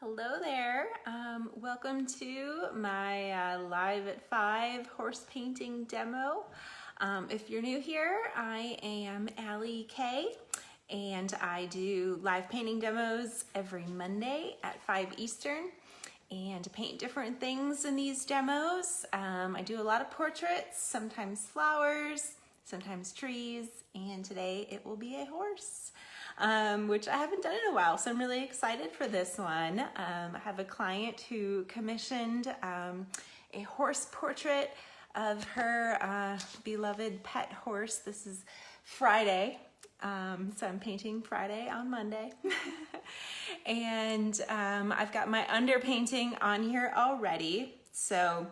Hello there. Welcome to my Live at 5 horse painting demo. If you're new here, I am Allie Kay, and I do live painting demos every Monday at 5 Eastern and paint different things in these demos. I do a lot of portraits, sometimes flowers, sometimes trees, and today it will be a horse. Which I haven't done in a while, so I'm really excited for this one. I have a client who commissioned a horse portrait of her beloved pet horse. This is Friday, so I'm painting Friday on Monday. And I've got my underpainting on here already, so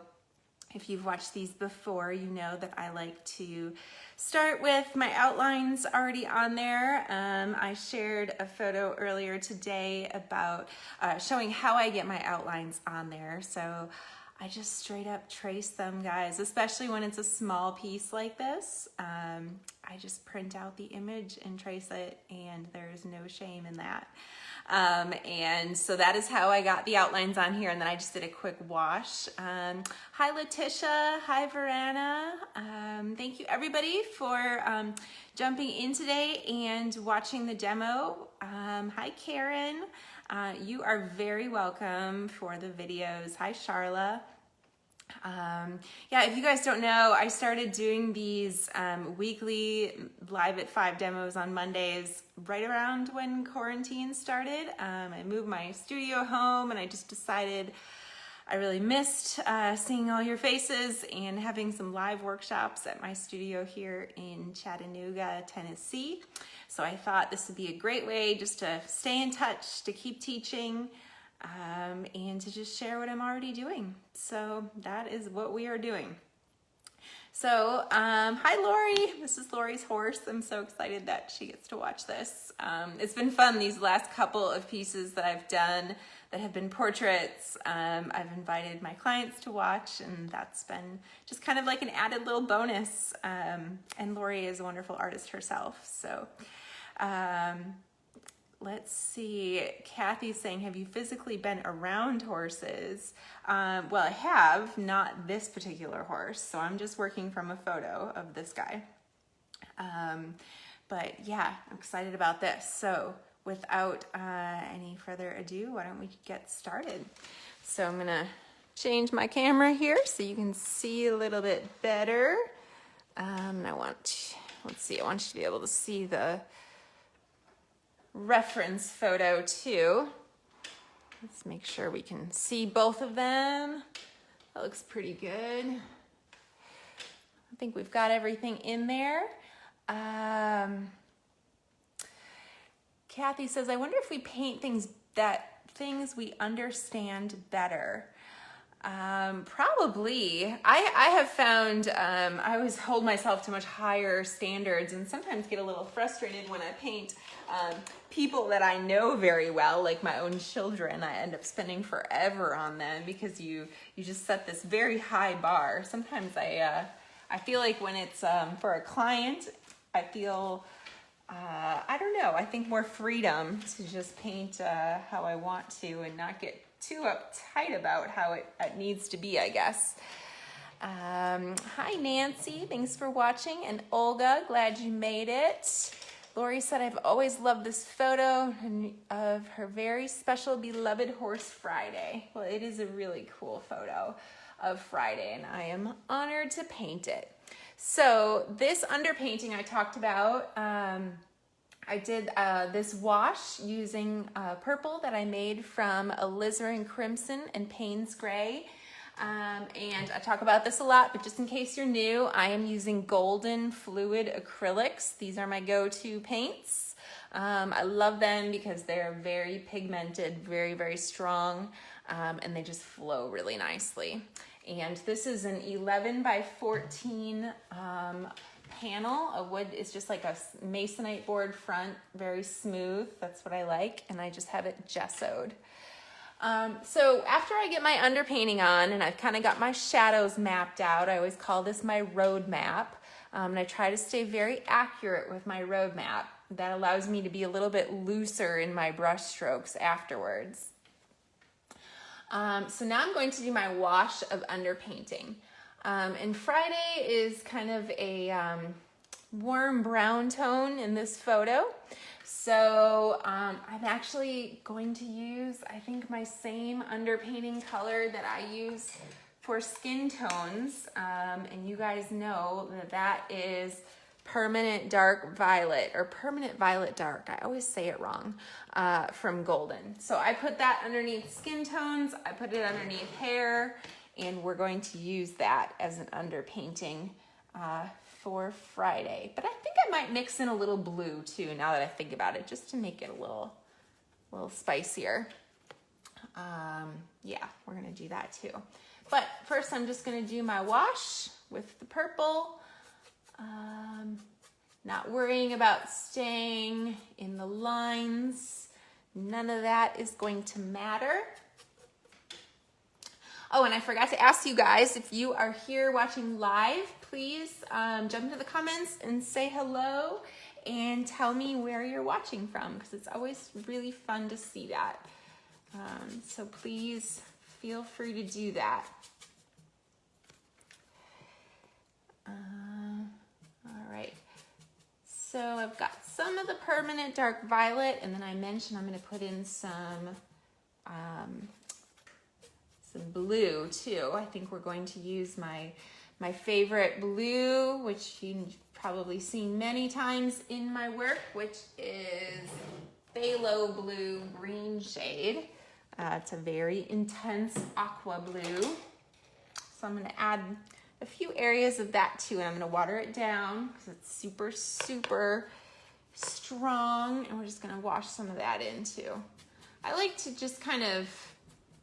if you've watched these before, you know that I like to start with my outlines already on there. I shared a photo earlier today about showing how I get my outlines on there. So I just straight up trace them, guys, especially when it's a small piece like this. I just print out the image and trace it, and there's no shame in that. And so that is how I got the outlines on here, and then I just did a quick wash. Hi Letitia, hi Verana. Thank you everybody for jumping in today and watching the demo. Hi Karen, you are very welcome for the videos. Hi Charla. Yeah, if you guys don't know, I started doing these weekly Live at 5 demos on Mondays right around when quarantine started. I moved my studio home, and I just decided I really missed seeing all your faces and having some live workshops at my studio here in Chattanooga, Tennessee. So I thought this would be a great way just to stay in touch, to keep teaching, and to just share what I'm already doing. So that is what we are doing. So, hi Lori, this is Lori's horse. I'm so excited that she gets to watch this. It's been fun these last couple of pieces that I've done that have been portraits. I've invited my clients to watch, and that's been just kind of like an added little bonus. And Lori is a wonderful artist herself. So, let's see, Kathy's saying, have you physically been around horses? Well, I have, not this particular horse, so I'm just working from a photo of this guy. But yeah, I'm excited about this. So without any further ado, why don't we get started? So I'm gonna change my camera here so you can see a little bit better. And I want you to be able to see the reference photo too. Let's make sure we can see both of them. That looks pretty good. I think we've got everything in there. Kathy says, I wonder if we paint things we understand better. Probably. I have found I always hold myself to much higher standards, and sometimes get a little frustrated when I paint people that I know very well, like my own children. I end up spending forever on them because you just set this very high bar. Sometimes I feel like when it's for a client, I feel I don't know, I think more freedom to just paint how I want to and not get too uptight about how it needs to be, I guess. Hi Nancy, thanks for watching, and Olga, glad you made it. Lori said, I've always loved this photo of her very special beloved horse Friday. Well, it is a really cool photo of Friday, and I am honored to paint it. So this underpainting I talked about, I did this wash using purple that I made from alizarin crimson and Payne's gray. And I talk about this a lot, but just in case you're new, I am using golden fluid acrylics. These are my go-to paints. I love them because they're very pigmented, very, very strong, and they just flow really nicely. And this is an 11 by 14 panel. A wood is just like a masonite board front, very smooth. That's what I like, and I just have it gessoed. So after I get my underpainting on and I've kind of got my shadows mapped out, I always call this my road map, and I try to stay very accurate with my road map. That allows me to be a little bit looser in my brush strokes afterwards. So now I'm going to do my wash of underpainting. And Friday is kind of a warm brown tone in this photo. So I'm actually going to use, I think, my same underpainting color that I use for skin tones. And you guys know that that is Permanent Dark Violet, or Permanent Violet Dark. I always say it wrong, from Golden. So I put that underneath skin tones, I put it underneath hair, and we're going to use that as an underpainting for Friday. But I think I might mix in a little blue too, now that I think about it, just to make it a little spicier. Yeah, we're gonna do that too. But first I'm just gonna do my wash with the purple. Not worrying about staying in the lines. None of that is going to matter. Oh, and I forgot to ask you guys, if you are here watching live, please jump into the comments and say hello and tell me where you're watching from, because it's always really fun to see that. So please feel free to do that. All right. So I've got some of the Permanent Dark Violet, and then I mentioned I'm going to put in some blue too. I think we're going to use my favorite blue, which you've probably seen many times in my work, which is Phthalo Blue Green shade. It's a very intense aqua blue. So I'm going to add a few areas of that too, and I'm going to water it down because it's super, super strong, and we're just going to wash some of that in too. I like to just kind of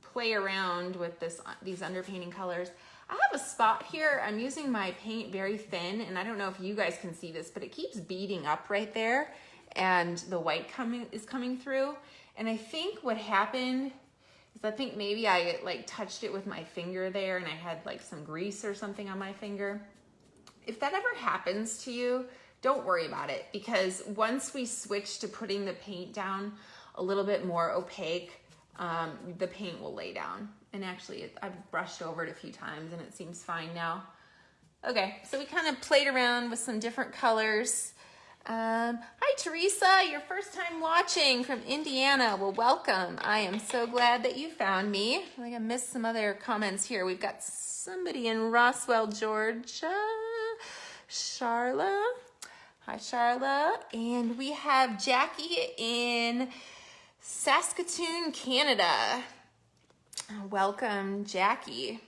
play around with these underpainting colors. I have a spot here. I'm using my paint very thin, and I don't know if you guys can see this, but it keeps beading up right there, and the white is coming through. And I think what happened is I think maybe I like touched it with my finger there, and I had like some grease or something on my finger. If that ever happens to you, don't worry about it, because once we switch to putting the paint down a little bit more opaque, the paint will lay down. And actually I've brushed over it a few times and it seems fine now. Okay, so we kind of played around with some different colors. Hi Teresa, your first time watching from Indiana. Well, welcome. I am so glad that you found me. I think I missed some other comments here. We've got somebody in Roswell, Georgia. Charla. Hi Charla. And we have Jackie in Saskatoon, Canada. Welcome, Jackie.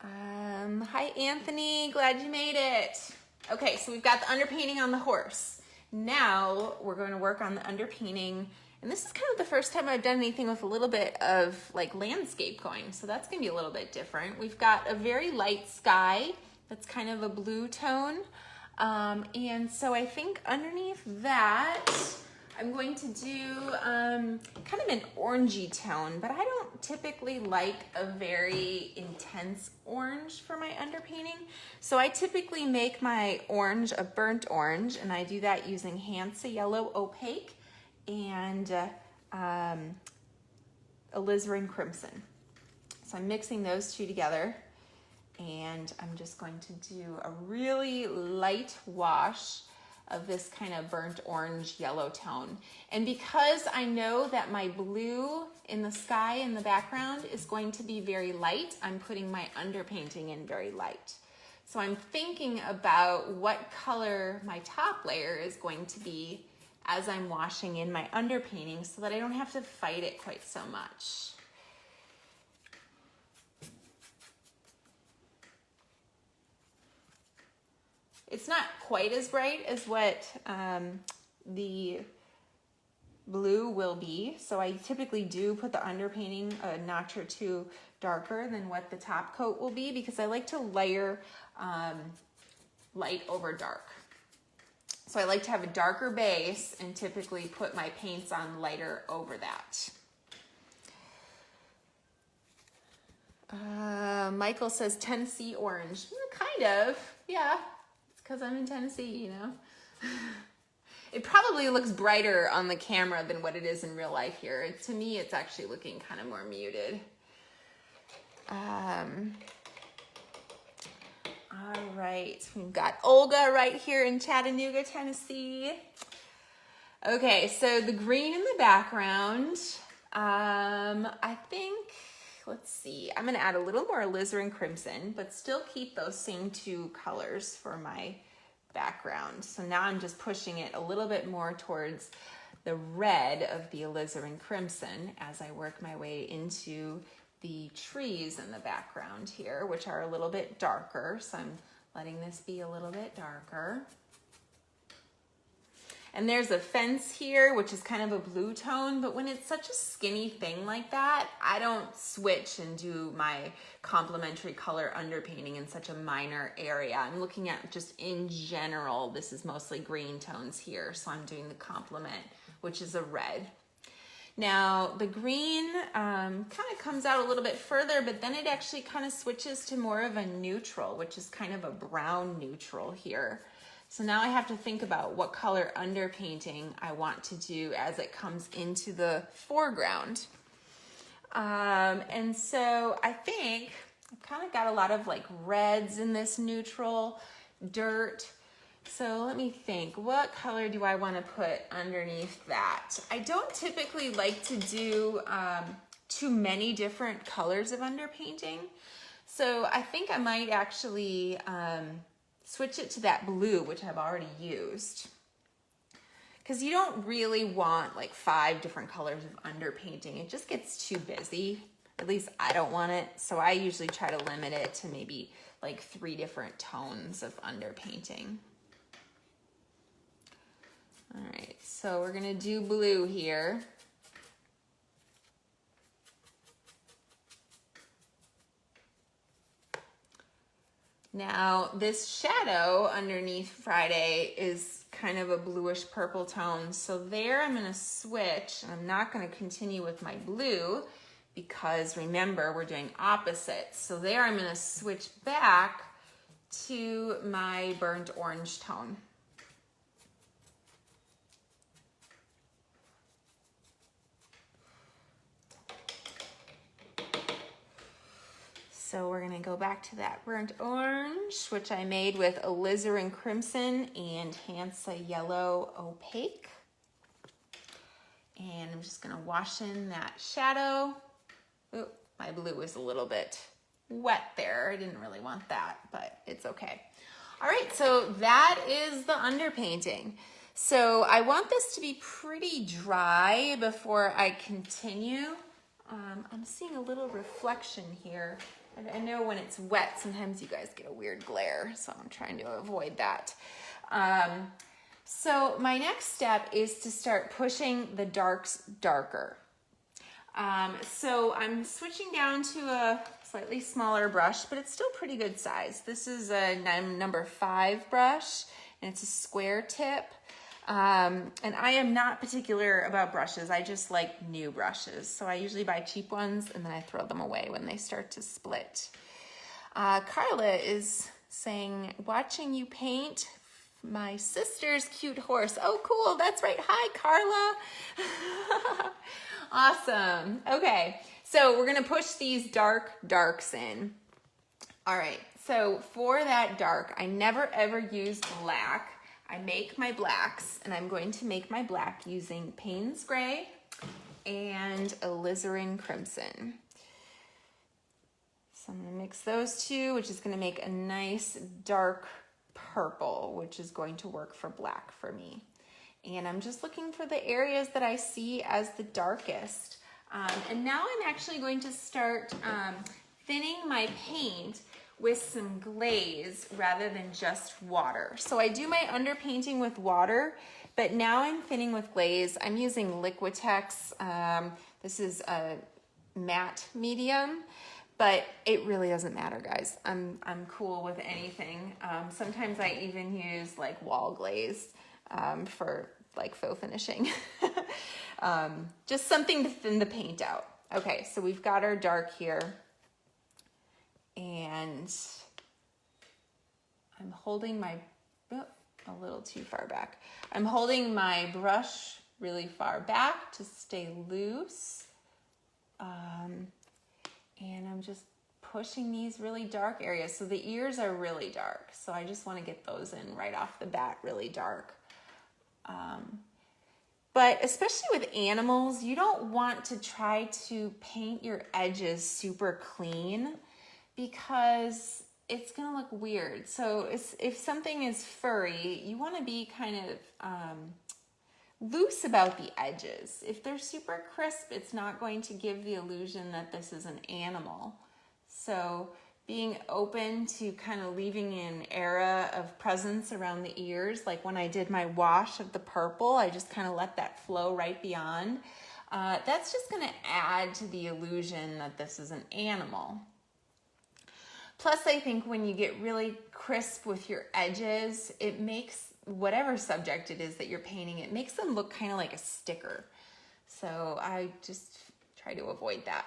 Hi, Anthony. Glad you made it. Okay, so we've got the underpainting on the horse. Now we're going to work on the underpainting, and this is kind of the first time I've done anything with a little bit of like landscape going, so that's going to be a little bit different. We've got a very light sky that's kind of a blue tone, and so I think underneath that I'm going to do kind of an orangey tone, but I don't typically like a very intense orange for my underpainting. So I typically make my orange a burnt orange, and I do that using Hansa Yellow Opaque and alizarin Crimson. So I'm mixing those two together, and I'm just going to do a really light wash of this kind of burnt orange yellow tone. And because I know that my blue in the sky in the background is going to be very light, I'm putting my underpainting in very light. So I'm thinking about what color my top layer is going to be as I'm washing in my underpainting, so that I don't have to fight it quite so much. It's not quite as bright as what the blue will be, so I typically do put the underpainting a notch or two darker than what the top coat will be, because I like to layer light over dark. So I like to have a darker base and typically put my paints on lighter over that. Michael says Tennessee orange. Kind of, yeah. Because I'm in Tennessee, you know. It probably looks brighter on the camera than what it is in real life here. To me, it's actually looking kind of more muted. All right, we've got Olga right here in Chattanooga, Tennessee. Okay, so the green in the background, I think, let's see, I'm gonna add a little more alizarin crimson, but still keep those same two colors for my background. So now I'm just pushing it a little bit more towards the red of the alizarin crimson as I work my way into the trees in the background here, which are a little bit darker. So I'm letting this be a little bit darker. And there's a fence here, which is kind of a blue tone, but when it's such a skinny thing like that, I don't switch and do my complementary color underpainting in such a minor area. I'm looking at just in general, this is mostly green tones here, so I'm doing the complement, which is a red. Now, the green kind of comes out a little bit further, but then it actually kind of switches to more of a neutral, which is kind of a brown neutral here. So now I have to think about what color underpainting I want to do as it comes into the foreground. And so I think I've kind of got a lot of like reds in this neutral, dirt. So let me think, what color do I want to put underneath that? I don't typically like to do too many different colors of underpainting. So I think I might actually switch it to that blue, which I've already used. Because you don't really want like 5 different colors of underpainting. It just gets too busy. At least I don't want it. So I usually try to limit it to maybe like 3 different tones of underpainting. All right, so we're gonna do blue here. Now, this shadow underneath Friday is kind of a bluish purple tone. So there I'm gonna switch, and I'm not gonna continue with my blue because remember, we're doing opposites. So there I'm gonna switch back to my burnt orange tone. So we're gonna go back to that burnt orange, which I made with alizarin crimson and Hansa yellow opaque. And I'm just gonna wash in that shadow. Ooh, my blue was a little bit wet there. I didn't really want that, but it's okay. All right, so that is the underpainting. So I want this to be pretty dry before I continue. I'm seeing a little reflection here. I know when it's wet, sometimes you guys get a weird glare, so I'm trying to avoid that. So my next step is to start pushing the darks darker. So I'm switching down to a slightly smaller brush, but it's still pretty good size. This is a number 5 brush, and it's a square tip. And I am not particular about brushes. I just like new brushes. So I usually buy cheap ones and then I throw them away when they start to split. Carla is saying, watching you paint my sister's cute horse. Oh, cool. That's right. Hi, Carla. Awesome. Okay. So we're going to push these darks in. All right. So for that dark, I never ever use black. I make my blacks, and I'm going to make my black using Payne's Gray and alizarin crimson. So I'm gonna mix those two, which is gonna make a nice dark purple, which is going to work for black for me. And I'm just looking for the areas that I see as the darkest. And now I'm actually going to start thinning my paint with some glaze rather than just water. So I do my underpainting with water, but now I'm thinning with glaze. I'm using Liquitex. This is a matte medium, but it really doesn't matter, guys. I'm cool with anything. Sometimes I even use like wall glaze for like faux finishing. Just something to thin the paint out. Okay, so we've got our dark here. And I'm holding my, a little too far back. I'm holding my brush really far back to stay loose. And I'm just pushing these really dark areas. So the ears are really dark. So I just want to get those in right off the bat, really dark. But especially with animals, you don't want to try to paint your edges super clean because it's going to look weird. So if something is furry, you want to be kind of loose about the edges. If they're super crisp, it's not going to give the illusion that this is an animal. So being open to kind of leaving an area of presence around the ears, like when I did my wash of the purple, I just kind of let that flow right beyond. That's just going to add to the illusion that this is an animal. Plus, I think when you get really crisp with your edges, it makes whatever subject it is that you're painting, it makes them look kind of like a sticker. So I just try to avoid that.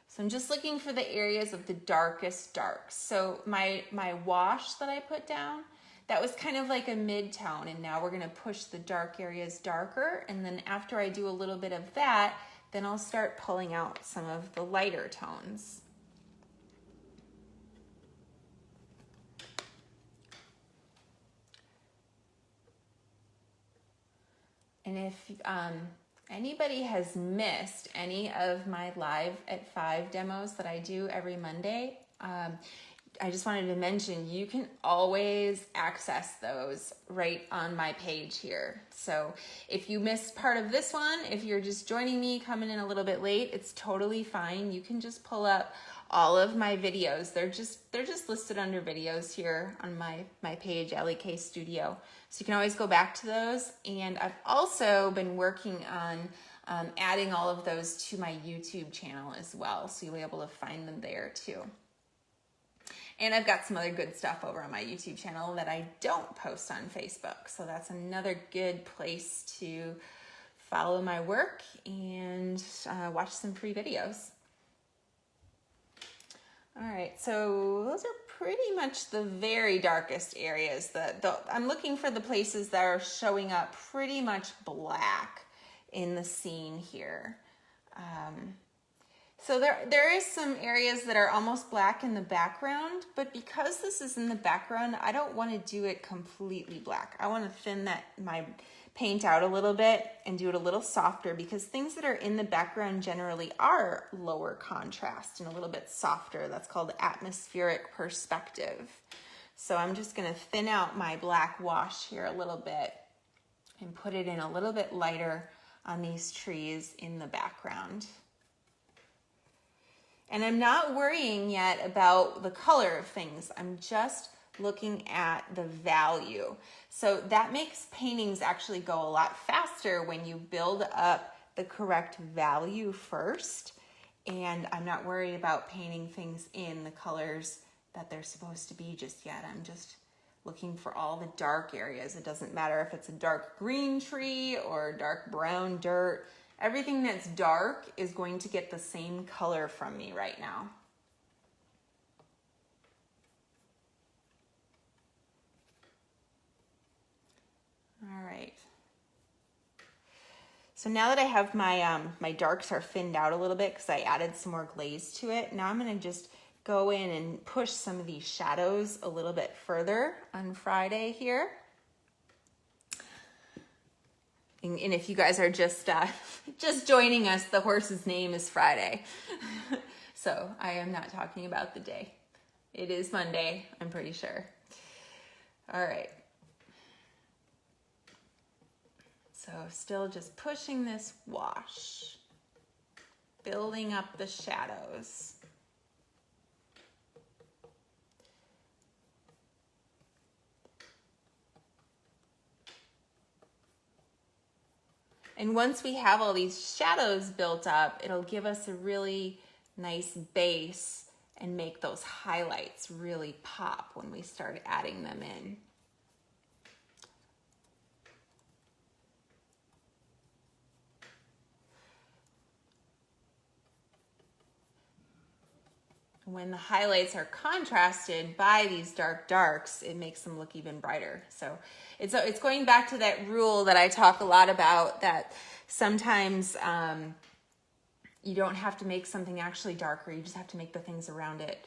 So I'm just looking for the areas of the darkest darks. So my wash that I put down, that was kind of like a mid-tone, and now we're gonna push the dark areas darker, and then after I do a little bit of that, then I'll start pulling out some of the lighter tones. And if anybody has missed any of my Live at 5 demos that I do every Monday, I just wanted to mention you can always access those right on my page here. So if you missed part of this one, if you're just joining me, coming in a little bit late, it's totally fine. You can just pull up all of my videos. They're just listed under videos here on my page, LEK Studio. So you can always go back to those. And I've also been working on adding all of those to my YouTube channel as well. So you'll be able to find them there too. And I've got some other good stuff over on my YouTube channel that I don't post on Facebook. So that's another good place to follow my work and watch some free videos. All right, so those are pretty much the very darkest areas. I'm looking for the places that are showing up pretty much black in the scene here. So there is some areas that are almost black in the background, but because this is in the background, I don't want to do it completely black. I want to thin my paint out a little bit and do it a little softer, because things that are in the background generally are lower contrast and a little bit softer. That's called atmospheric perspective. So I'm just going to thin out my black wash here a little bit and put it in a little bit lighter on these trees in the background. And I'm not worrying yet about the color of things. I'm just looking at the value. So that makes paintings actually go a lot faster when you build up the correct value first. And I'm not worried about painting things in the colors that they're supposed to be just yet. I'm just looking for all the dark areas. It doesn't matter if it's a dark green tree or dark brown dirt. Everything that's dark is going to get the same color from me right now. All right. So now that I have my darks are thinned out a little bit because I added some more glaze to it, now I'm going to just go in and push some of these shadows a little bit further on Friday here. And if you guys are just joining us, the horse's name is Friday. So I am not talking about the day. It is Monday, I'm pretty sure. All right. So still just pushing this wash, building up the shadows. And once we have all these shadows built up, it'll give us a really nice base and make those highlights really pop when we start adding them in. when the highlights are contrasted by these dark darks, it makes them look even brighter. So it's going back to that rule that I talk a lot about, that sometimes you don't have to make something actually darker, you just have to make the things around it.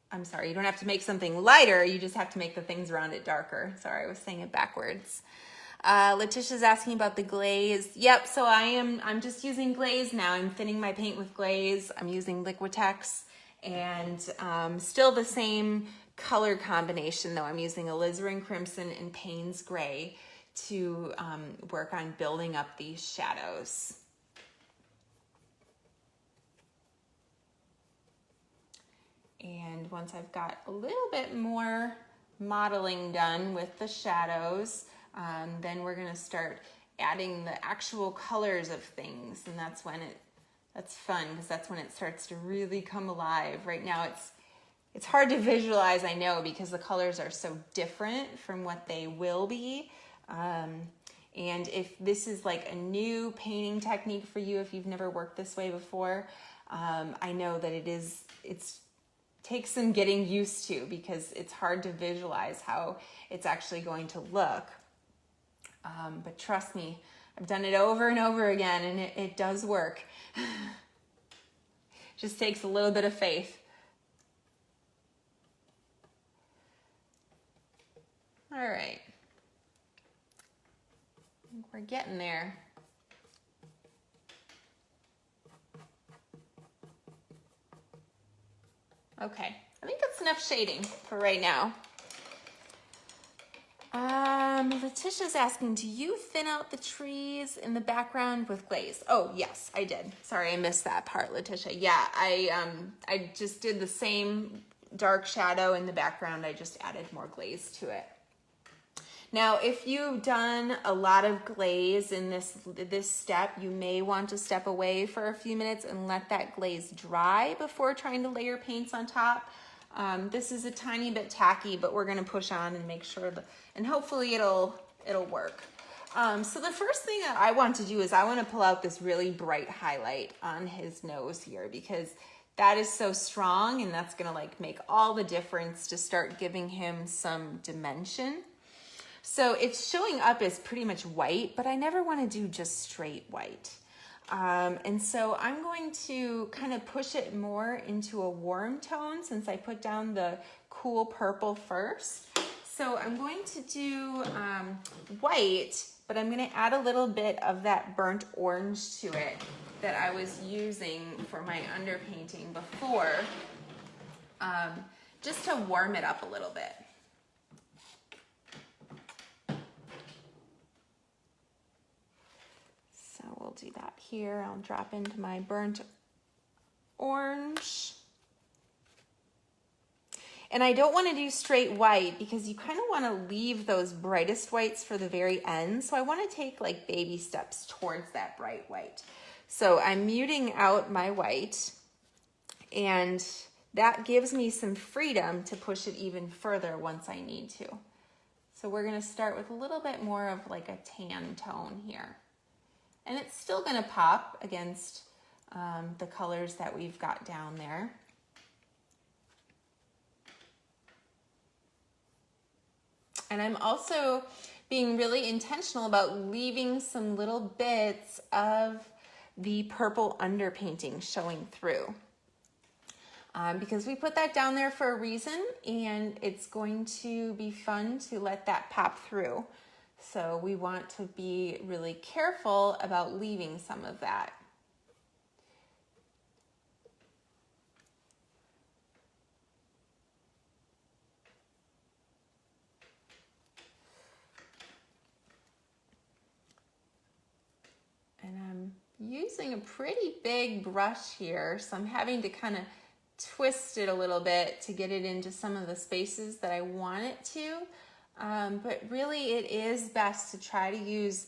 I'm sorry, you don't have to make something lighter, you just have to make the things around it darker. Sorry, I was saying it backwards. Letitia's asking about the glaze. Yep, so I'm just using glaze now. I'm thinning my paint with glaze. I'm using Liquitex, and still the same color combination though. I'm using alizarin crimson and Payne's gray to work on building up these shadows. And once I've got a little bit more modeling done with the shadows, then we're gonna start adding the actual colors of things, and that's fun, because that's when it starts to really come alive. Right now it's hard to visualize, I know, because the colors are so different from what they will be. And if this is like a new painting technique for you, if you've never worked this way before, I know that it takes some getting used to, because it's hard to visualize how it's actually going to look. But trust me, I've done it over and over again, and it does work. Just takes a little bit of faith. All right. I think we're getting there. Okay, I think that's enough shading for right now. Letitia's asking, do you thin out the trees in the background with glaze? Oh, yes, I did. Sorry, I missed that part, Letitia. Yeah, I just did the same dark shadow in the background. I just added more glaze to it. Now, if you've done a lot of glaze in this step, you may want to step away for a few minutes and let that glaze dry before trying to layer paints on top. This is a tiny bit tacky, but we're gonna push on and make sure and hopefully it'll work. So the first thing that I want to do is I want to pull out this really bright highlight on his nose here, because that is so strong, and that's gonna like make all the difference to start giving him some dimension. So it's showing up as pretty much white, but I never want to do just straight white. And so I'm going to kind of push it more into a warm tone, since I put down the cool purple first. So I'm going to do white, but I'm going to add a little bit of that burnt orange to it that I was using for my underpainting before, just to warm it up a little bit. So we'll do that here. I'll drop into my burnt orange. And I don't want to do straight white, because you kind of want to leave those brightest whites for the very end. So I want to take like baby steps towards that bright white. So I'm muting out my white, and that gives me some freedom to push it even further once I need to. So we're going to start with a little bit more of like a tan tone here. And it's still going to pop against the colors that we've got down there. And I'm also being really intentional about leaving some little bits of the purple underpainting showing through. Because we put that down there for a reason, and it's going to be fun to let that pop through. So we want to be really careful about leaving some of that. And I'm using a pretty big brush here, so I'm having to kind of twist it a little bit to get it into some of the spaces that I want it to. But really it is best to try to use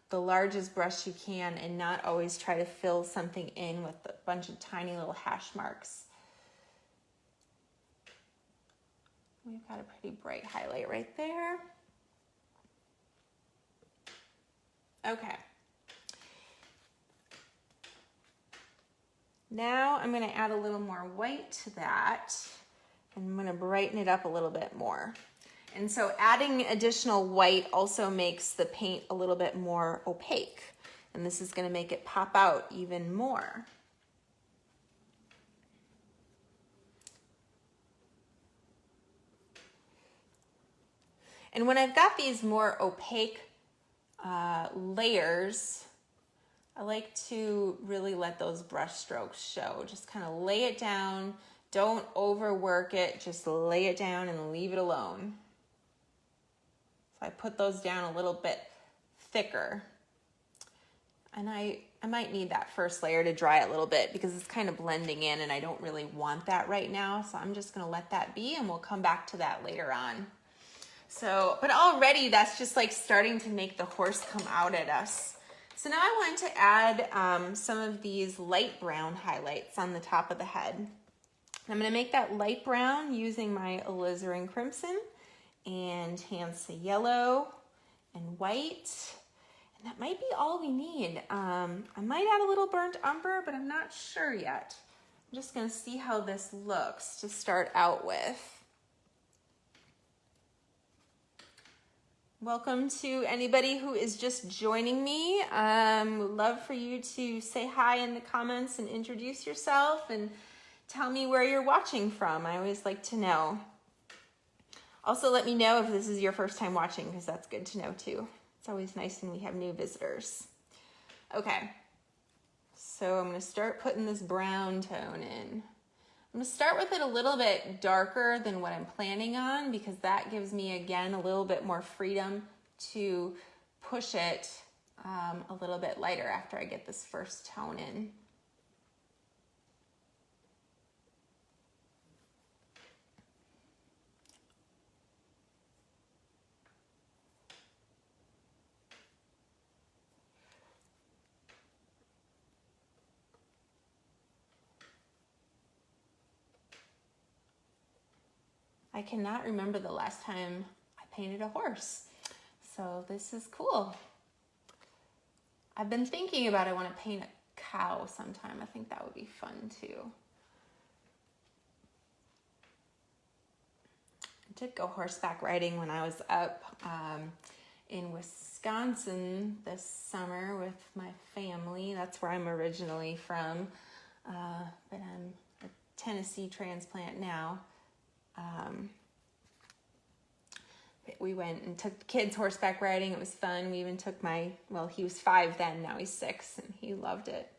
the largest brush you can and not always try to fill something in with a bunch of tiny little hash marks. We've got a pretty bright highlight right there. Okay. Now I'm going to add a little more white to that, and I'm going to brighten it up a little bit more. And so adding additional white also makes the paint a little bit more opaque, and this is going to make it pop out even more. And when I've got these more opaque layers, I like to really let those brush strokes show. Just kind of lay it down. Don't overwork it. Just lay it down and leave it alone. So I put those down a little bit thicker. And I might need that first layer to dry a little bit because it's kind of blending in and I don't really want that right now. So I'm just going to let that be and we'll come back to that later on. So, but already that's just like starting to make the horse come out at us. So now I want to add some of these light brown highlights on the top of the head. I'm going to make that light brown using my alizarin crimson and Hansa yellow and white. And that might be all we need. I might add a little burnt umber, but I'm not sure yet. I'm just going to see how this looks to start out with. Welcome to anybody who is just joining me. Would love for you to say hi in the comments and introduce yourself and tell me where you're watching from. I always like to know. Also, let me know if this is your first time watching because that's good to know too. It's always nice when we have new visitors. Okay, so I'm going to start putting this brown tone in. I'm going to start with it a little bit darker than what I'm planning on because that gives me, again, a little bit more freedom to push it a little bit lighter after I get this first tone in. I cannot remember the last time I painted a horse, so this is cool. I've been thinking about I want to paint a cow sometime. I think that would be fun too. I did go horseback riding when I was up in Wisconsin this summer with my family. That's where I'm originally from, but I'm a Tennessee transplant now. We went and took the kids horseback riding. It was fun. We even took well, he was 5 then, now he's 6, and he loved it.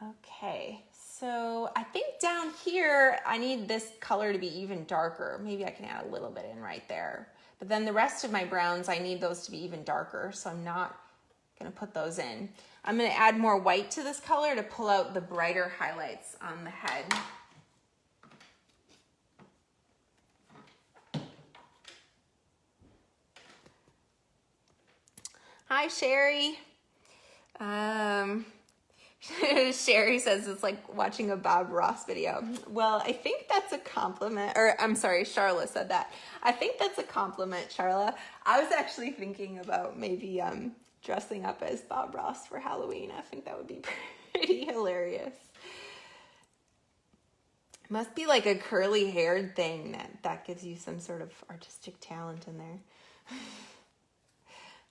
Okay, so I think down here, I need this color to be even darker. Maybe I can add a little bit in right there. But then the rest of my browns, I need those to be even darker, so I'm not gonna put those in. I'm gonna add more white to this color to pull out the brighter highlights on the head. Hi, Sherry. Sherry says it's like watching a Bob Ross video. Well, I think that's a compliment, or I'm sorry, Charla said that. I think that's a compliment, Charla. I was actually thinking about maybe dressing up as Bob Ross for Halloween. I think that would be pretty hilarious. Must be like a curly haired thing that gives you some sort of artistic talent in there.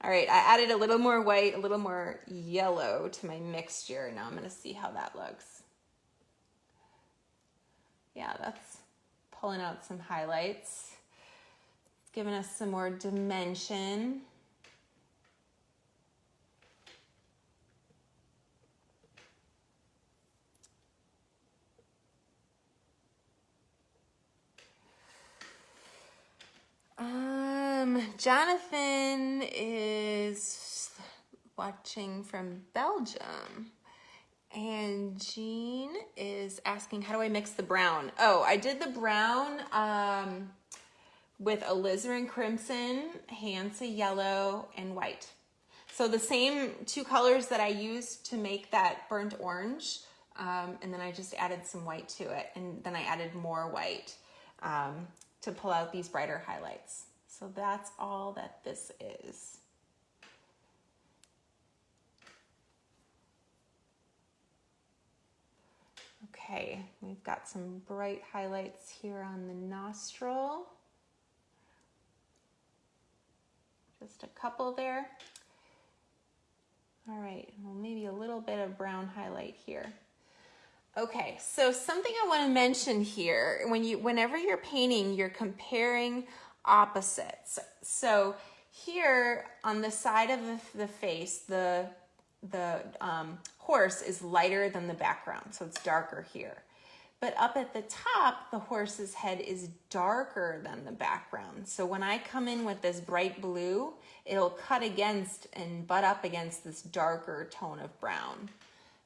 All right, I added a little more white, a little more yellow to my mixture. Now I'm going to see how that looks. Yeah, that's pulling out some highlights. It's giving us some more dimension. Jonathan is watching from Belgium, and Jean is asking, how do I mix the brown? Oh, I did the brown with alizarin crimson, Hansa yellow, and white. So the same 2 colors that I used to make that burnt orange, and then I just added some white to it, and then I added more white to pull out these brighter highlights. So that's all that this is. Okay, we've got some bright highlights here on the nostril. Just a couple there. All right, well, maybe a little bit of brown highlight here. Okay, so something I want to mention here, whenever you're painting, you're comparing opposites. So here on the side of the face, the horse is lighter than the background, so it's darker here. But up at the top, the horse's head is darker than the background. So when I come in with this bright blue, it'll cut against and butt up against this darker tone of brown.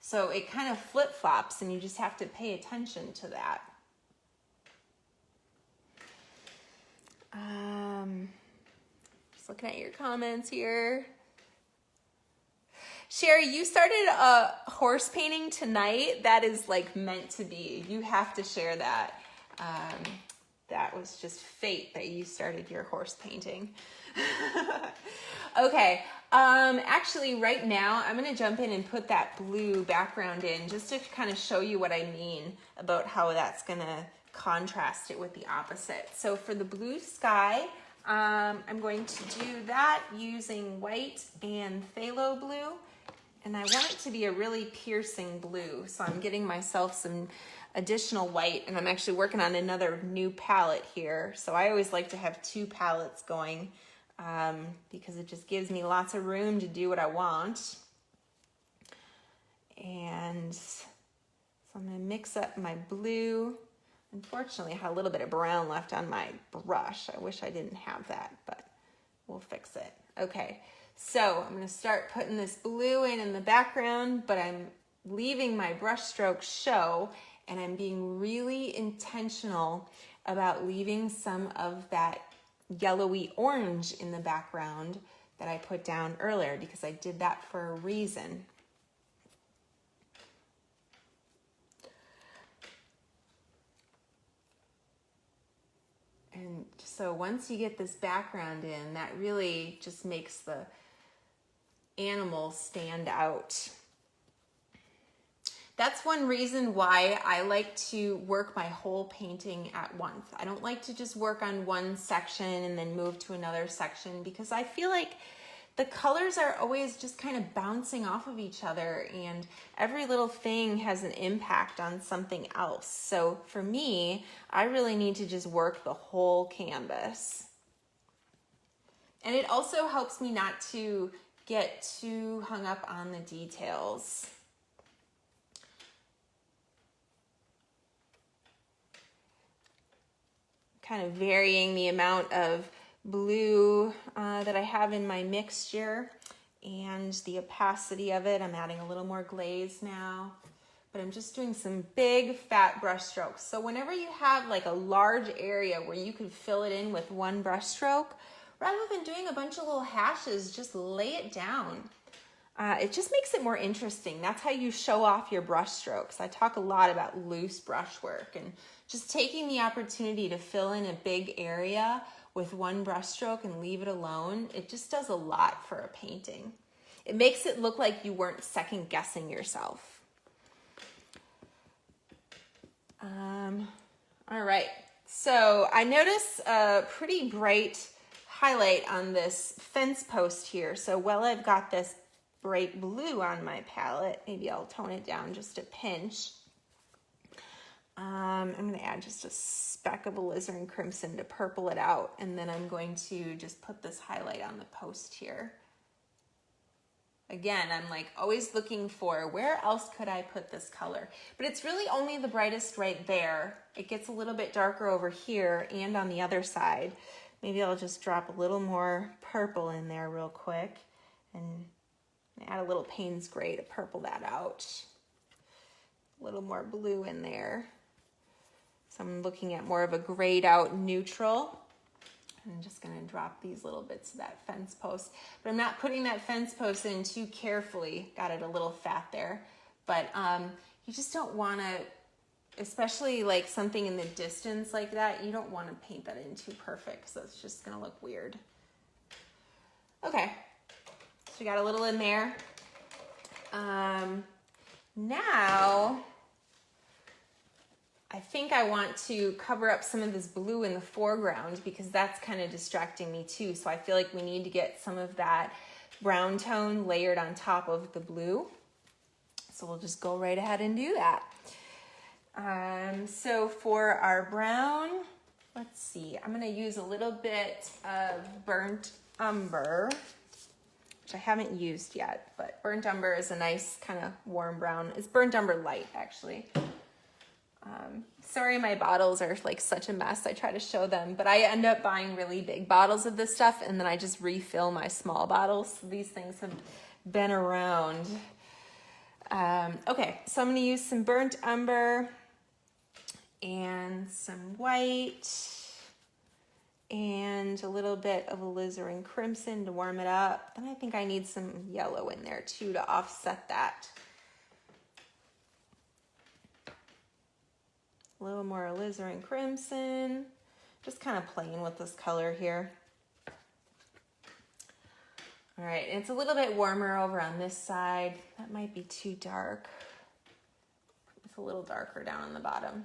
So it kind of flip-flops, and you just have to pay attention to that. Just looking at your comments here. Sherry, you started a horse painting tonight. That is like meant to be. You have to share that. That was just fate that you started your horse painting. Okay, actually right now I'm gonna jump in and put that blue background in just to kind of show you what I mean about how that's gonna contrast it with the opposite. So for the blue sky, I'm going to do that using white and phthalo blue. And I want it to be a really piercing blue. So I'm getting myself some additional white, and I'm actually working on another new palette here. So I always like to have two palettes going because it just gives me lots of room to do what I want. And so I'm gonna mix up my blue. Unfortunately, I had a little bit of brown left on my brush. I wish I didn't have that, but we'll fix it. Okay. So I'm going to start putting this blue in the background, but I'm leaving my brush strokes show, and I'm being really intentional about leaving some of that yellowy orange in the background that I put down earlier, because I did that for a reason. And so once you get this background in, that really just makes the animals stand out. That's one reason why I like to work my whole painting at once. I don't like to just work on one section and then move to another section, because I feel like the colors are always just kind of bouncing off of each other, and every little thing has an impact on something else. So for me, I really need to just work the whole canvas. And it also helps me not to get too hung up on the details. Kind of varying the amount of blue that I have in my mixture and the opacity of it. I'm adding a little more glaze now, but I'm just doing some big fat brush strokes. So whenever you have like a large area where you can fill it in with one brush stroke, rather than doing a bunch of little hashes, just lay it down. It just makes it more interesting. That's how you show off your brush strokes. I talk a lot about loose brush work, and just taking the opportunity to fill in a big area with one brush stroke and leave it alone, it just does a lot for a painting. It makes it look like you weren't second guessing yourself. All right, so I notice a pretty bright highlight on this fence post here. So while I've got this bright blue on my palette, maybe I'll tone it down just a pinch. I'm going to add just a speck of alizarin crimson to purple it out, and then I'm going to just put this highlight on the post here. Again, I'm like always looking for where else could I put this color, but it's really only the brightest right there. It gets a little bit darker over here and on the other side. Maybe I'll just drop a little more purple in there real quick and add a little Payne's Gray to purple that out. A little more blue in there. So I'm looking at more of a grayed out neutral. I'm just gonna drop these little bits of that fence post, but I'm not putting that fence post in too carefully. Got it a little fat there, but you just don't wanna, especially like something in the distance like that, you don't wanna paint that in too perfect, so it's just gonna look weird. Okay, so we got a little in there. Now, I think I want to cover up some of this blue in the foreground because that's kind of distracting me too. So I feel like we need to get some of that brown tone layered on top of the blue. So we'll just go right ahead and do that. So for our brown, let's see, I'm going to use a little bit of burnt umber, which I haven't used yet, but burnt umber is a nice kind of warm brown. It's burnt umber light, actually. Sorry, my bottles are like such a mess. I try to show them, but I end up buying really big bottles of this stuff, and then I just refill my small bottles. So these things have been around. Okay, so I'm going to use some burnt umber and some white and a little bit of alizarin crimson to warm it up. Then I think I need some yellow in there too to offset that. A little more alizarin crimson, just kind of playing with this color here. All right, and it's a little bit warmer over on this side. That might be too dark. It's a little darker down on the bottom.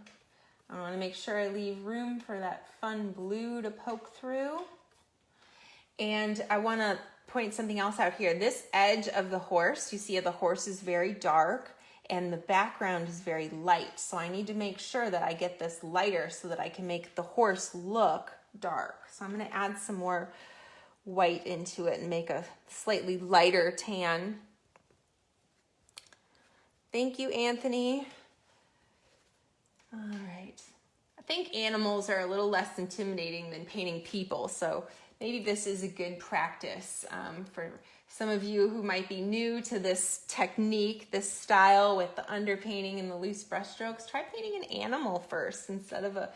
I want to make sure I leave room for that fun blue to poke through. And I want to point something else out here. This edge of the horse, you see the horse is very dark and the background is very light. So I need to make sure that I get this lighter so that I can make the horse look dark. So I'm going to add some more white into it and make a slightly lighter tan. Thank you, Anthony. All right. I think animals are a little less intimidating than painting people, so maybe this is a good practice for some of you who might be new to this technique, this style with the underpainting and the loose brushstrokes. Try painting an animal first instead of a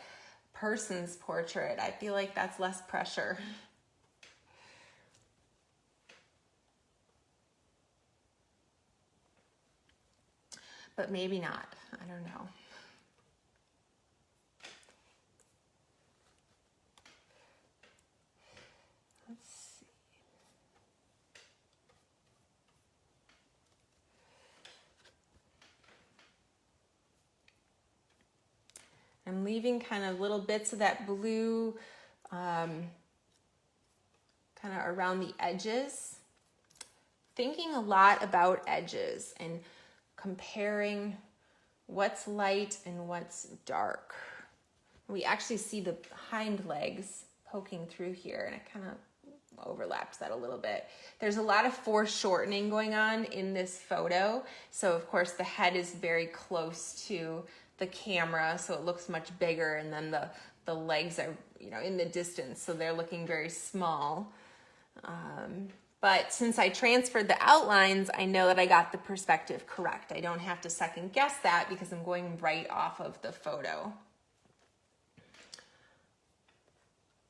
person's portrait. I feel like that's less pressure. But maybe not. I don't know. Let's see. I'm leaving kind of little bits of that blue kind of around the edges. Thinking a lot about edges and comparing what's light and what's dark. We actually see the hind legs poking through here, and it kind of overlaps that a little bit. There's a lot of foreshortening going on in this photo. So of course the head is very close to the camera, so it looks much bigger, and then the legs are, you know, in the distance, so they're looking very small. But since I transferred the outlines, I know that I got the perspective correct. I don't have to second guess that because I'm going right off of the photo.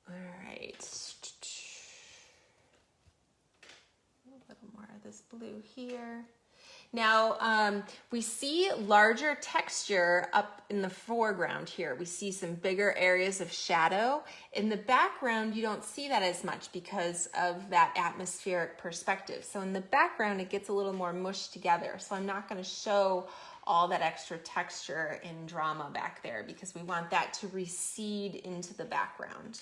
All right. A little more of this blue here. Now, we see larger texture up in the foreground here. We see some bigger areas of shadow. In the background, you don't see that as much because of that atmospheric perspective. So in the background, it gets a little more mushed together. So I'm not going to show all that extra texture and drama back there because we want that to recede into the background.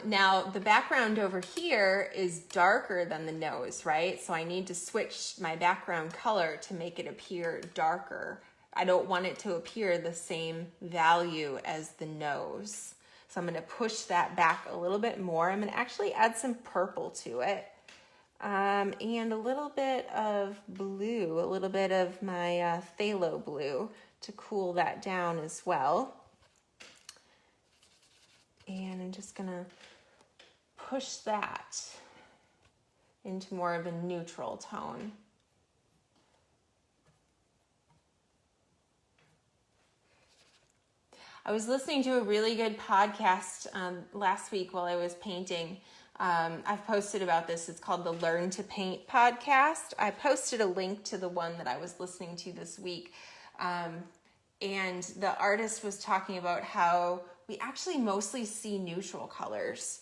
Now the background over here is darker than the nose, right? So I need to switch my background color to make it appear darker. I don't want it to appear the same value as the nose. So I'm going to push that back a little bit more. I'm going to actually add some purple to it. And a little bit of blue, a little bit of my phthalo blue to cool that down as well. And I'm just gonna push that into more of a neutral tone. I was listening to a really good podcast last week while I was painting. I've posted about this. It's called the Learn to Paint podcast. I posted a link to the one that I was listening to this week. And the artist was talking about how we actually mostly see neutral colors.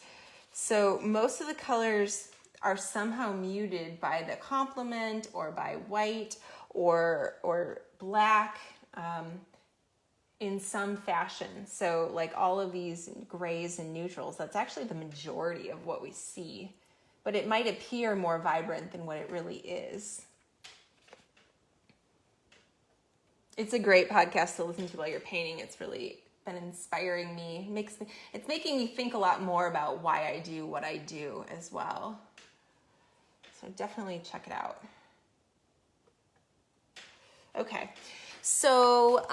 So most of the colors are somehow muted by the complement or by white or black in some fashion. So like all of these grays and neutrals, that's actually the majority of what we see, but it might appear more vibrant than what it really is. It's a great podcast to listen to while you're painting. It's really been inspiring me. It's making me think a lot more about why I do what I do as well. So definitely check it out. Okay, so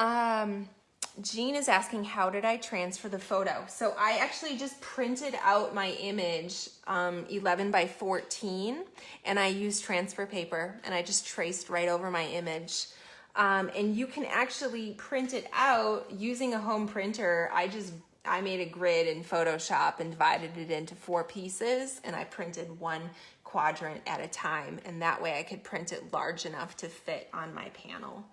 Jean is asking, how did I transfer the photo? So I actually just printed out my image 11 by 14, and I used transfer paper, and I just traced right over my image. And you can actually print it out using a home printer. I made a grid in Photoshop and divided it into 4 pieces, and I printed 1 quadrant at a time, and that way I could print it large enough to fit on my panel.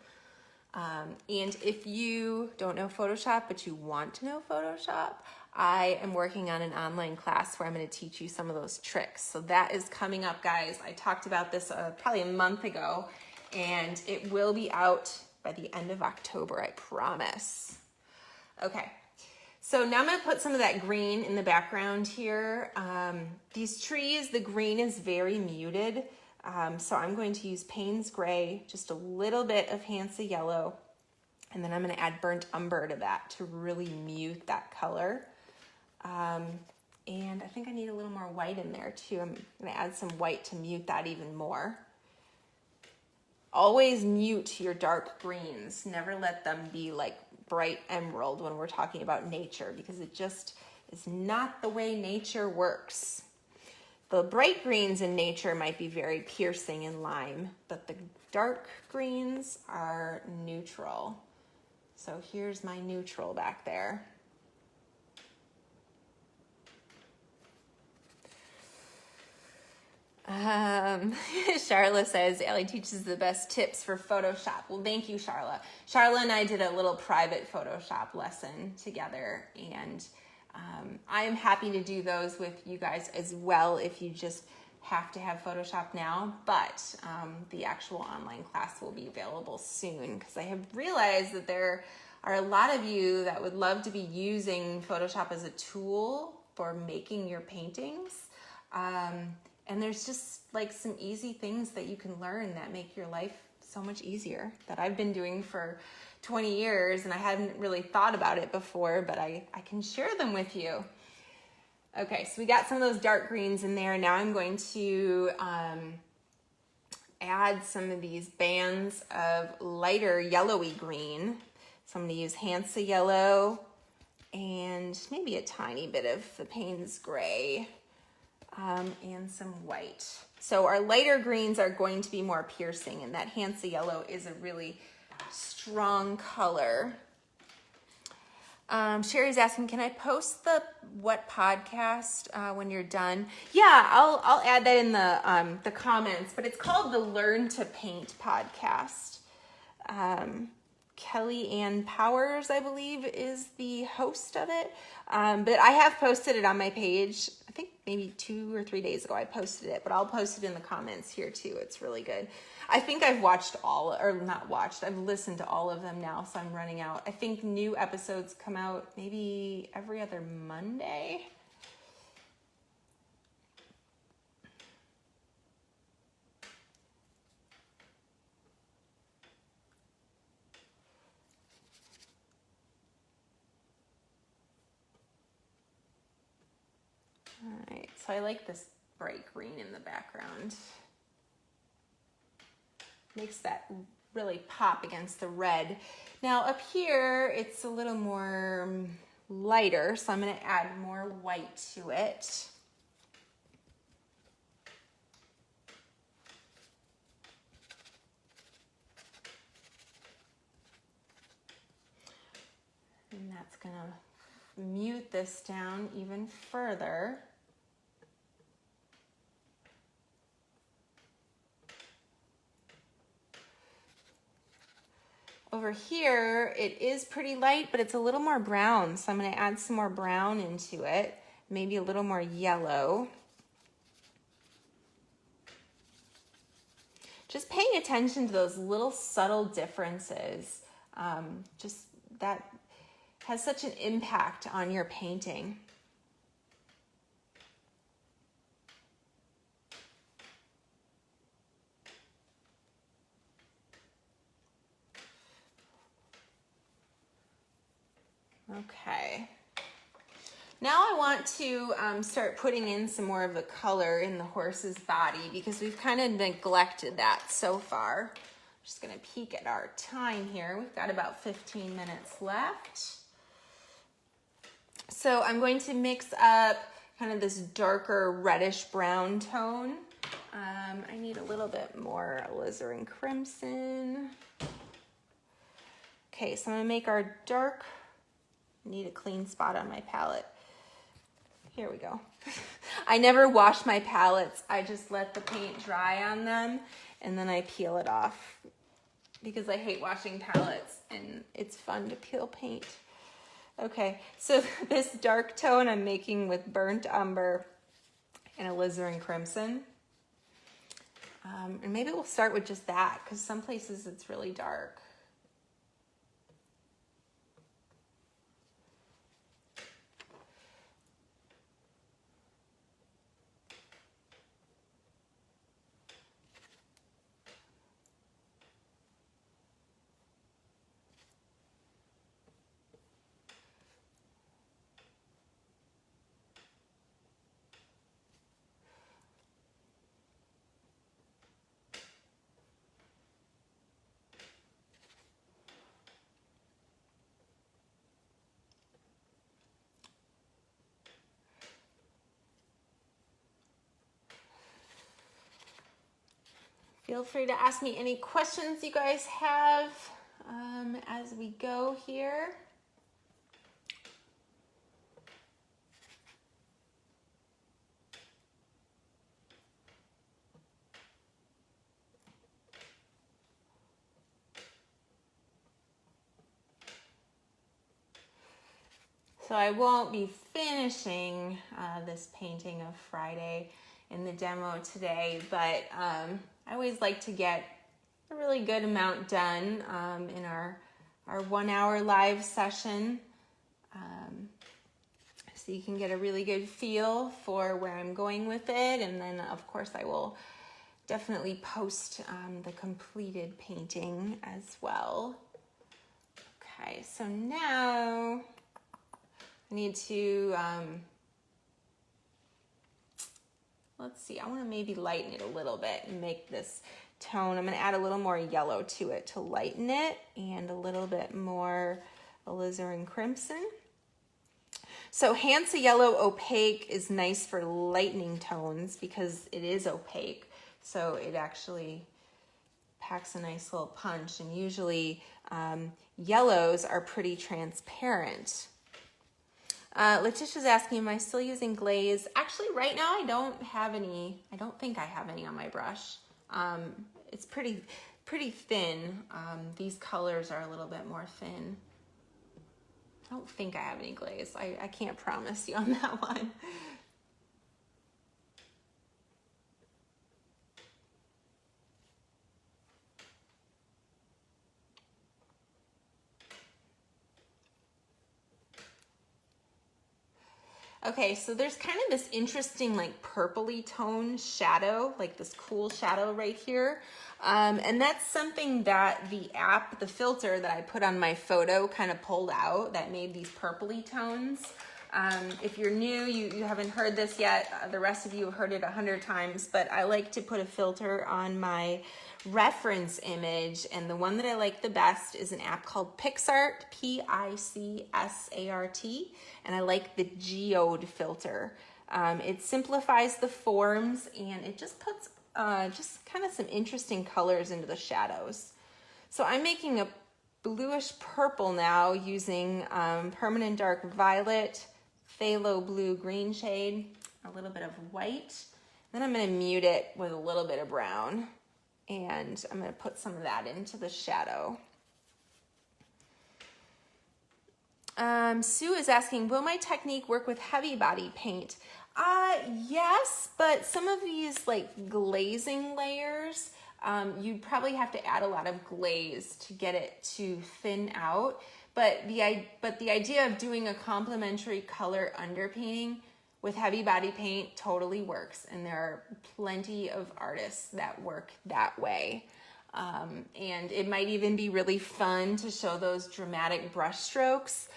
And if you don't know Photoshop, but you want to know Photoshop, I am working on an online class where I'm going to teach you some of those tricks. So that is coming up, guys. I talked about this probably a month ago, and it will be out by the end of October, I promise. Okay, so now I'm going to put some of that green in the background here. These trees, the green is very muted. So I'm going to use Payne's Gray, just a little bit of Hansa Yellow, and then I'm going to add Burnt Umber to that to really mute that color. And I think I need a little more white in there too. I'm going to add some white to mute that even more. Always mute your dark greens. Never let them be like bright emerald when we're talking about nature, because it just is not the way nature works. The bright greens in nature might be very piercing and lime, but the dark greens are neutral. So here's my neutral back there. Charla says, Ellie teaches the best tips for Photoshop. Well, thank you, Charla. Charla and I did a little private Photoshop lesson together, and I am happy to do those with you guys as well if you just have to have Photoshop now, but the actual online class will be available soon, because I have realized that there are a lot of you that would love to be using Photoshop as a tool for making your paintings. And there's just like some easy things that you can learn that make your life so much easier, that I've been doing for 20 years and I hadn't really thought about it before, but I can share them with you. Okay, so we got some of those dark greens in there. Now I'm going to add some of these bands of lighter yellowy green. So I'm going to use Hansa Yellow and maybe a tiny bit of the Payne's Gray. And some white. So our lighter greens are going to be more piercing, and that Hansa Yellow is a really strong color. Sherry's asking, can I post what podcast when you're done? Yeah, I'll add that in the comments, but it's called the Learn to Paint podcast. Kelly Ann Powers, I believe, is the host of it. But I have posted it on my page. I think maybe 2 or 3 days ago I posted it, but I'll post it in the comments here too. It's really good. I think I've I've listened to all of them now, so I'm running out. I think new episodes come out maybe every other Monday. All right, so I like this bright green in the background. Makes that really pop against the red. Now up here, it's a little more lighter, so I'm gonna add more white to it. And that's gonna mute this down even further. Over here, it is pretty light, but it's a little more brown, so I'm going to add some more brown into it, maybe a little more yellow. just paying attention to those little subtle differences, just that has such an impact on your painting. Okay. Now I want to start putting in some more of the color in the horse's body because we've kind of neglected that so far. I'm just gonna peek at our time here. We've got about 15 minutes left. So I'm going to mix up kind of this darker reddish brown tone. I need a little bit more alizarin crimson. Okay, so I'm gonna make our dark, need a clean spot on my palette. Here we go. I never wash my palettes. I just let the paint dry on them and then I peel it off because I hate washing palettes and it's fun to peel paint. Okay, so this dark tone I'm making with burnt umber and alizarin crimson. And maybe we'll start with just that because some places it's really dark. Feel free to ask me any questions you guys have as we go here. So I won't be finishing this painting of Friday in the demo today, but I always like to get a really good amount done in our 1 hour live session. So you can get a really good feel for where I'm going with it. And then of course I will definitely post the completed painting as well. Okay, so now I need to, let's see, I want to maybe lighten it a little bit and make this tone. I'm going to add a little more yellow to it to lighten it and a little bit more alizarin crimson. So Hansa Yellow Opaque is nice for lightening tones because it is opaque. So it actually packs a nice little punch, and usually yellows are pretty transparent. Letitia's asking, am I still using Glaze? Actually, right now I don't have any. I don't think I have any on my brush. It's pretty thin. These colors are a little bit more thin. I don't think I have any Glaze. I can't promise you on that one. Okay, so there's kind of this interesting like purpley tone shadow, like this cool shadow right here. And that's something that the filter that I put on my photo kind of pulled out that made these purpley tones. If you're new, you haven't heard this yet, the rest of you have heard it 100 times, but I like to put a filter on my reference image, and the one that I like the best is an app called PicsArt, P-I-C-S-A-R-T, and I like the Geode Filter. It simplifies the forms and it just puts just kind of some interesting colors into the shadows. So I'm making a bluish purple now using Permanent Dark Violet, Phthalo Blue Green shade, a little bit of white. Then I'm going to mute it with a little bit of brown, and I'm going to put some of that into the shadow. Sue is asking, will my technique work with heavy body paint? Yes, but some of these like glazing layers, you'd probably have to add a lot of glaze to get it to thin out. But the idea of doing a complementary color underpainting with heavy body paint totally works. And there are plenty of artists that work that way. And it might even be really fun to show those dramatic brush strokes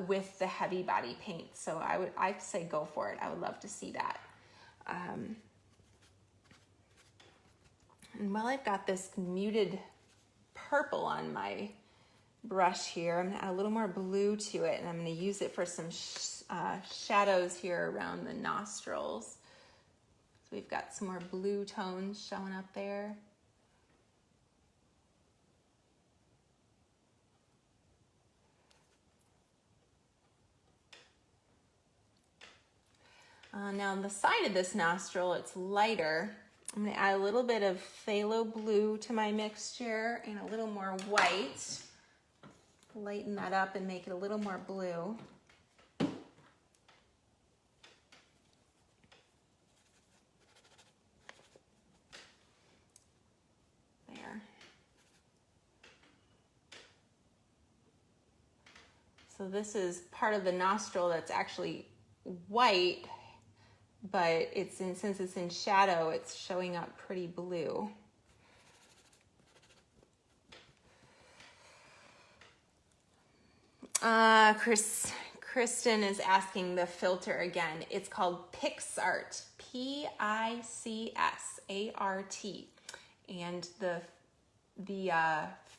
with the heavy body paint. So I'd say go for it. I would love to see that. And while I've got this muted purple on my brush here, I'm gonna add a little more blue to it, and I'm gonna use it for some shadows here around the nostrils. So we've got some more blue tones showing up there. Now on the side of this nostril, it's lighter. I'm gonna add a little bit of phthalo blue to my mixture and a little more white. Lighten that up and make it a little more blue. There. So this is part of the nostril that's actually white, but since it's in shadow, it's showing up pretty blue. Kristen is asking the filter again. It's called PicsArt, P-I-C-S-A-R-T. And the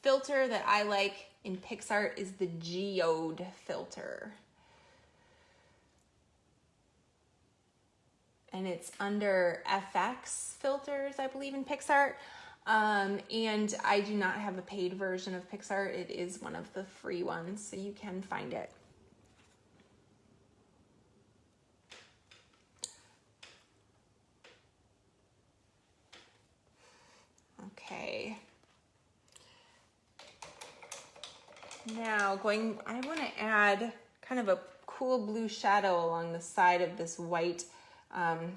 filter that I like in PicsArt is the Geode Filter. And it's under FX filters, I believe, in PicsArt. And I do not have a paid version of PicsArt. It is one of the free ones, so you can find it. Okay. Now I want to add kind of a cool blue shadow along the side of this white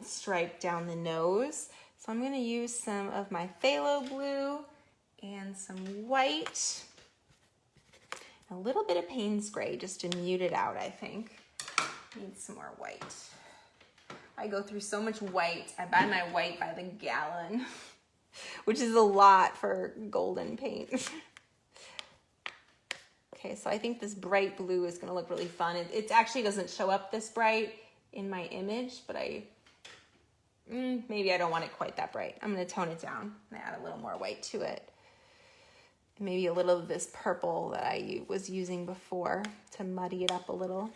stripe down the nose. So I'm going to use some of my phthalo blue and some white, a little bit of Payne's gray just to mute it out, I think. Need some more white. I go through so much white. I buy my white by the gallon, which is a lot for golden paint. Okay, so I think this bright blue is going to look really fun. It actually doesn't show up this bright in my image, but maybe I don't want it quite that bright. I'm going to tone it down and add a little more white to it. And maybe a little of this purple that I was using before to muddy it up a little.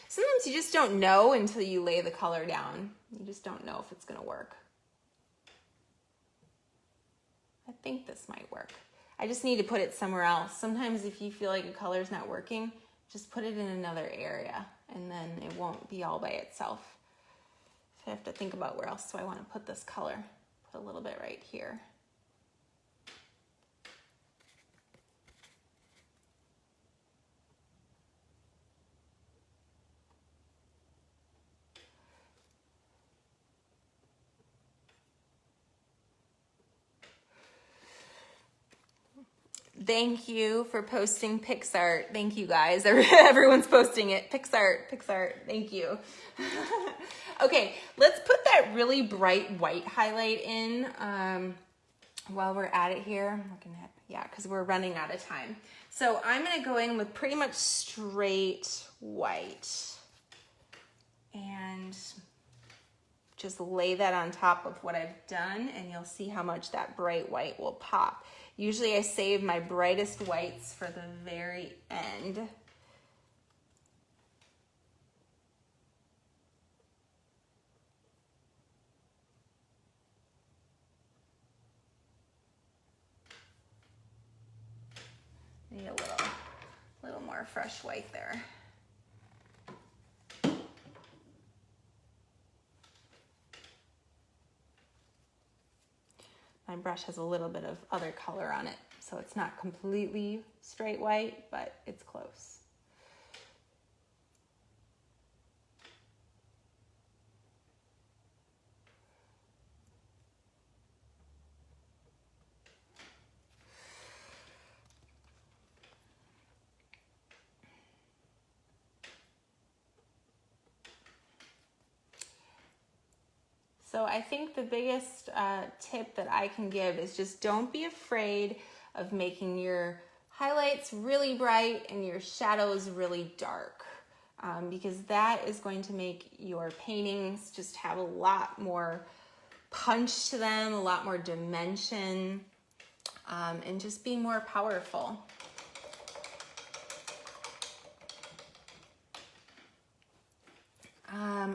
Sometimes you just don't know until you lay the color down. You just don't know if it's going to work. I think this might work. I just need to put it somewhere else. Sometimes if you feel like a color is not working, just put it in another area and then it won't be all by itself. So I have to think about where else do I want to put this color. Put a little bit right here. Thank you for posting PicsArt. Thank you guys. Everyone's posting it. PicsArt, thank you. Okay, let's put that really bright white highlight in while we're at it here. I'm looking at, yeah, because we're running out of time. So I'm gonna go in with pretty much straight white and just lay that on top of what I've done, and you'll see how much that bright white will pop. Usually I save my brightest whites for the very end. Need a little more fresh white there. My brush has a little bit of other color on it, so it's not completely straight white, but it's close. So I think the biggest tip that I can give is just don't be afraid of making your highlights really bright and your shadows really dark, because that is going to make your paintings just have a lot more punch to them, a lot more dimension, and just be more powerful.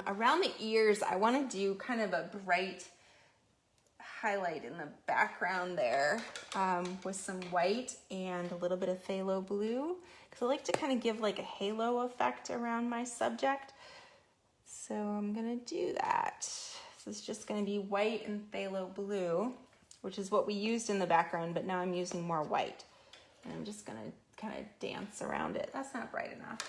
Around the ears, I want to do kind of a bright highlight in the background there, with some white and a little bit of phthalo blue, because I like to kind of give like a halo effect around my subject. So I'm gonna do that. This is just gonna be white and phthalo blue, which is what we used in the background, but now I'm using more white. And I'm just gonna kind of dance around it. That's not bright enough.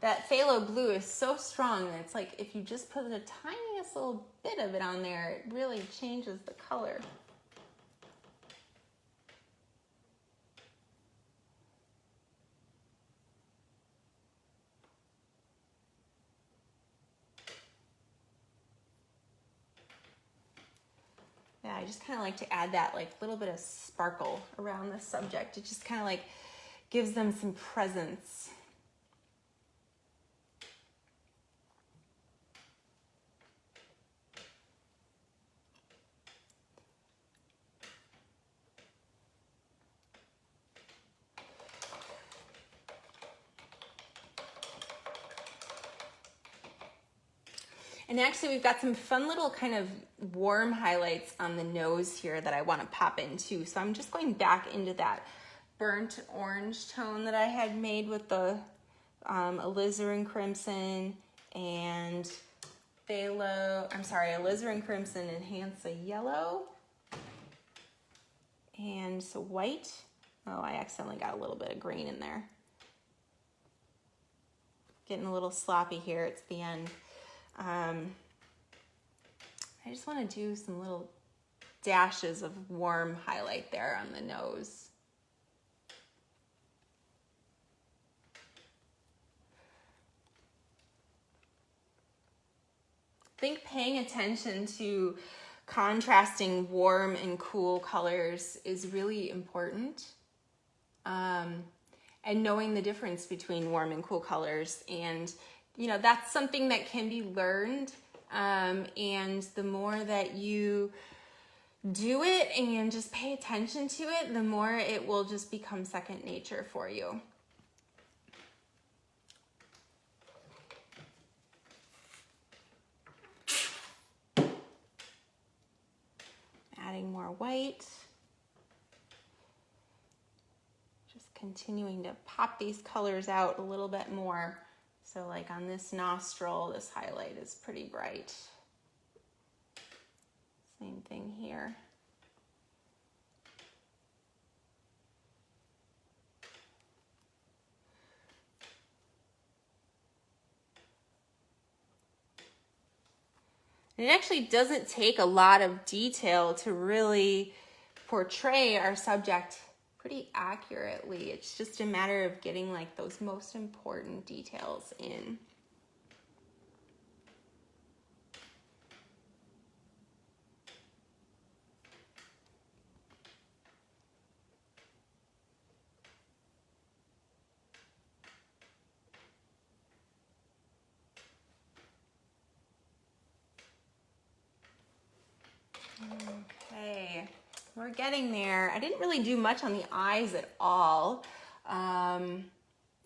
That phthalo blue is so strong that it's like if you just put the tiniest little bit of it on there, it really changes the color. Yeah, I just kind of like to add that like little bit of sparkle around the subject. It just kind of like gives them some presence. And actually we've got some fun little kind of warm highlights on the nose here that I want to pop into. So I'm just going back into that burnt orange tone that I had made with the alizarin crimson and alizarin crimson and Hansa yellow. And so white. Oh, I accidentally got a little bit of green in there. Getting a little sloppy here, it's the end. I just want to do some little dashes of warm highlight there on the nose. I think paying attention to contrasting warm and cool colors is really important. And knowing the difference between warm and cool colors. And, you know, that's something that can be learned. And the more that you do it and just pay attention to it, the more it will just become second nature for you. Adding more white. Just continuing to pop these colors out a little bit more. So like on this nostril, this highlight is pretty bright. Same thing here. And it actually doesn't take a lot of detail to really portray our subject pretty accurately. It's just a matter of getting like those most important details in. Okay, we're getting there. I didn't really do much on the eyes at all. And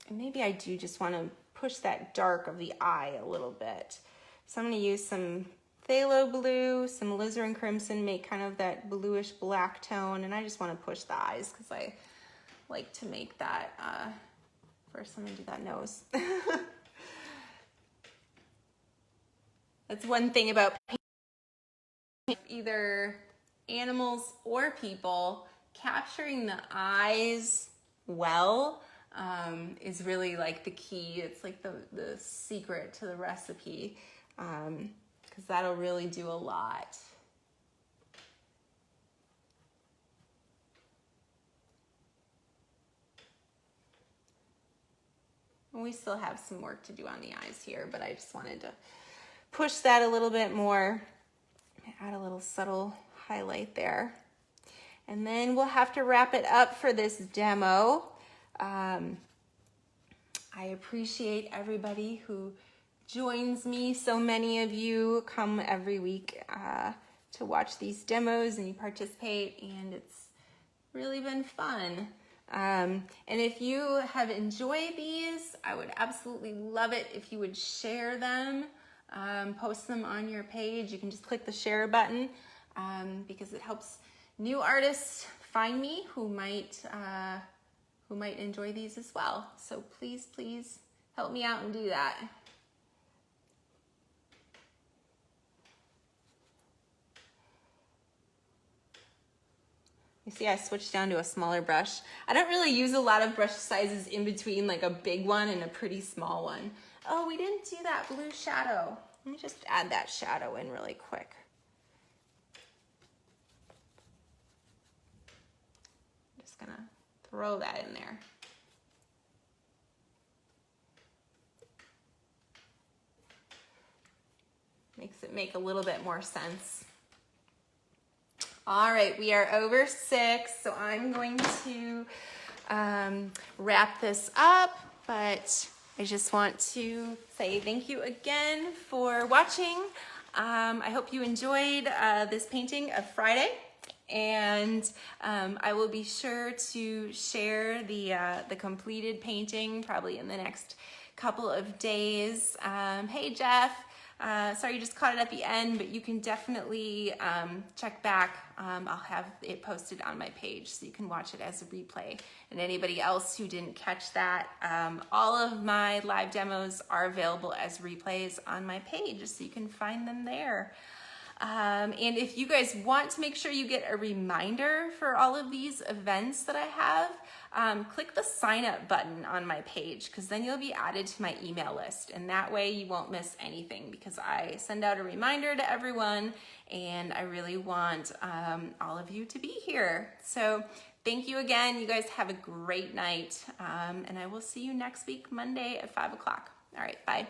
maybe I do just want to push that dark of the eye a little bit. So I'm going to use some phthalo blue, some alizarin crimson, make kind of that bluish black tone. And I just want to push the eyes because I like to make that. First, I'm going to do that nose. That's one thing about either animals or people, capturing the eyes well is really like the key. It's like the secret to the recipe, because because that'll really do a lot. And we still have some work to do on the eyes here, but I just wanted to push that a little bit more, add a little subtle highlight there. And then we'll have to wrap it up for this demo. I appreciate everybody who joins me. So many of you come every week to watch these demos and you participate, and it's really been fun. And if you have enjoyed these, I would absolutely love it if you would share them, post them on your page. You can just click the share button because it helps new artists find me who might enjoy these as well. So please, please help me out and do that. You see, I switched down to a smaller brush. I don't really use a lot of brush sizes in between, like a big one and a pretty small one. Oh, we didn't do that blue shadow. Let me just add that shadow in really quick. I'm just gonna throw that in there. Makes it make a little bit more sense. All right, we are over 6, so I'm going to wrap this up, but I just want to say thank you again for watching. I hope you enjoyed this painting of Friday, and I will be sure to share the completed painting probably in the next couple of days. Hey, Jeff. Sorry you just caught it at the end, but you can definitely check back. I'll have it posted on my page so you can watch it as a replay. And anybody else who didn't catch that, all of my live demos are available as replays on my page, so you can find them there. And if you guys want to make sure you get a reminder for all of these events that I have, click the sign up button on my page, because then you'll be added to my email list, and that way you won't miss anything, because I send out a reminder to everyone and I really want all of you to be here. So thank you again. You guys have a great night, and I will see you next week, Monday at 5 o'clock. All right, bye.